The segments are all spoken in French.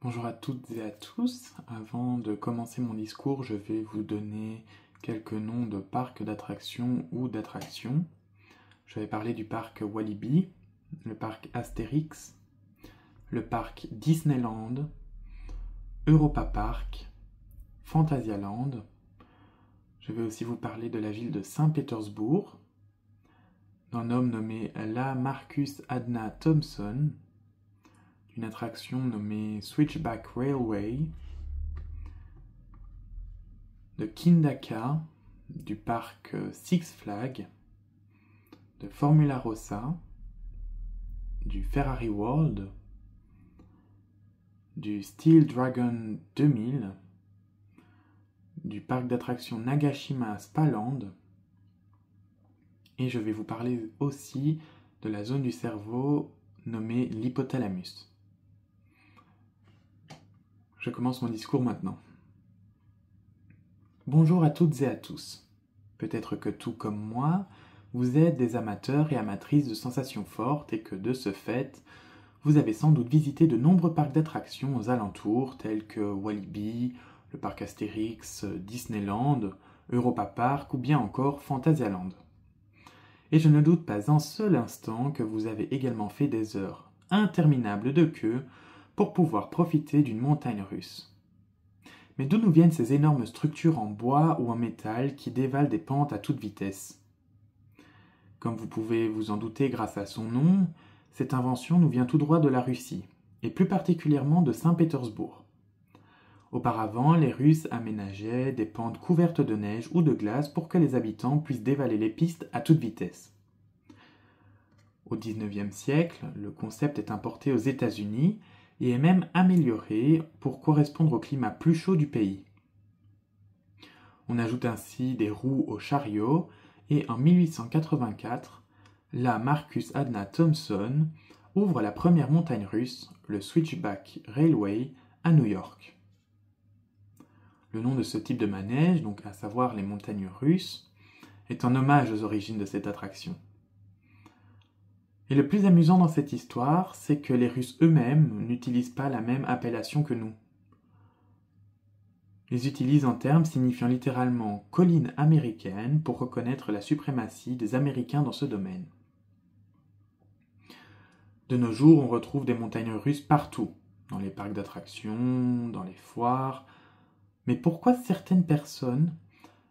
Bonjour à toutes et à tous. Avant de commencer mon discours, je vais vous donner quelques noms de parcs d'attractions ou d'attractions. Je vais parler du parc Walibi, le parc Astérix, le parc Disneyland, Europa Park, Phantasialand. Je vais aussi vous parler de la ville de Saint-Pétersbourg, d'un homme nommé La Marcus Adna Thompson, d'une attraction nommée Switchback Railway, de Kindaka, du parc Six Flags, de Formula Rossa, du Ferrari World, du Steel Dragon 2000, du parc d'attractions Nagashima Spaland, et je vais vous parler aussi de la zone du cerveau nommée l'hypothalamus. Je commence mon discours maintenant. Bonjour à toutes et à tous. Peut-être que tout comme moi, vous êtes des amateurs et amatrices de sensations fortes et que de ce fait, vous avez sans doute visité de nombreux parcs d'attractions aux alentours tels que Walibi, le parc Astérix, Disneyland, Europa Park ou bien encore Phantasialand. Et je ne doute pas un seul instant que vous avez également fait des heures interminables de queue pour pouvoir profiter d'une montagne russe. Mais d'où nous viennent ces énormes structures en bois ou en métal qui dévalent des pentes à toute vitesse? Comme vous pouvez vous en douter grâce à son nom, cette invention nous vient tout droit de la Russie, et plus particulièrement de Saint-Pétersbourg. Auparavant, les Russes aménageaient des pentes couvertes de neige ou de glace pour que les habitants puissent dévaler les pistes à toute vitesse. Au XIXe siècle, le concept est importé aux États-Unis et est même amélioré pour correspondre au climat plus chaud du pays. On ajoute ainsi des roues aux chariots et en 1884, la Marcus Adna Thompson ouvre la première montagne russe, le Switchback Railway, à New York. Le nom de ce type de manège, donc à savoir les montagnes russes, est un hommage aux origines de cette attraction. Et le plus amusant dans cette histoire, c'est que les Russes eux-mêmes n'utilisent pas la même appellation que nous. Ils utilisent un terme signifiant littéralement colline américaine pour reconnaître la suprématie des Américains dans ce domaine. De nos jours, on retrouve des montagnes russes partout, dans les parcs d'attractions, dans les foires. Mais pourquoi certaines personnes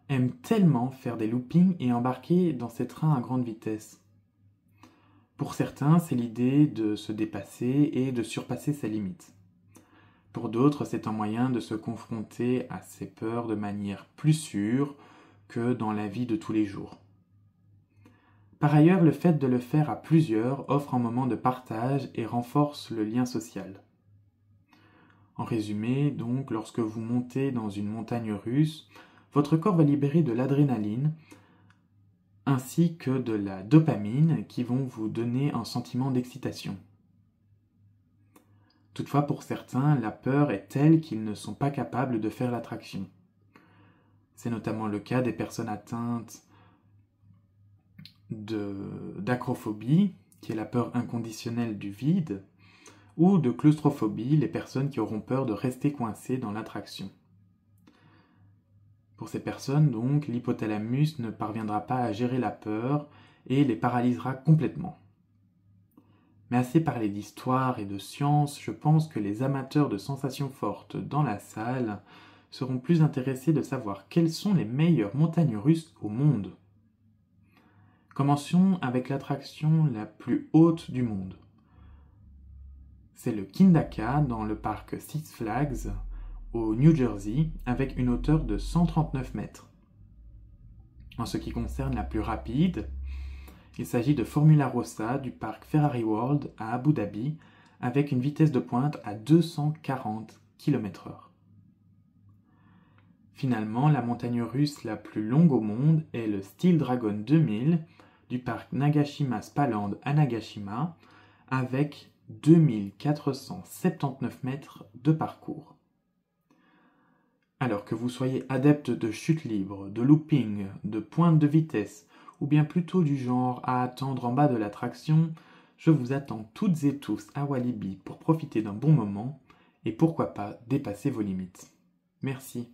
aiment tellement faire des loopings et embarquer dans ces trains à grande vitesse? Pour certains, c'est l'idée de se dépasser et de surpasser ses limites. Pour d'autres, c'est un moyen de se confronter à ses peurs de manière plus sûre que dans la vie de tous les jours. Par ailleurs, le fait de le faire à plusieurs offre un moment de partage et renforce le lien social. En résumé, donc, lorsque vous montez dans une montagne russe, votre corps va libérer de l'adrénaline ainsi que de la dopamine qui vont vous donner un sentiment d'excitation. Toutefois, pour certains, la peur est telle qu'ils ne sont pas capables de faire l'attraction. C'est notamment le cas des personnes atteintes d'acrophobie, qui est la peur inconditionnelle du vide, ou de claustrophobie, les personnes qui auront peur de rester coincées dans l'attraction. Pour ces personnes, donc, l'hypothalamus ne parviendra pas à gérer la peur et les paralysera complètement. Mais assez parlé d'histoire et de science, je pense que les amateurs de sensations fortes dans la salle seront plus intéressés de savoir quelles sont les meilleures montagnes russes au monde. Commençons avec l'attraction la plus haute du monde. C'est le Kindaka dans le parc Six Flags au New Jersey avec une hauteur de 139 mètres. En ce qui concerne la plus rapide, il s'agit de Formula Rossa du parc Ferrari World à Abu Dhabi avec une vitesse de pointe à 240 km/h. Finalement, la montagne russe la plus longue au monde est le Steel Dragon 2000 du parc Nagashima Spaland à Nagashima avec 2479 mètres de parcours. Alors que vous soyez adepte de chute libre, de looping, de pointe de vitesse, ou bien plutôt du genre à attendre en bas de l'attraction, je vous attends toutes et tous à Walibi pour profiter d'un bon moment et pourquoi pas dépasser vos limites. Merci.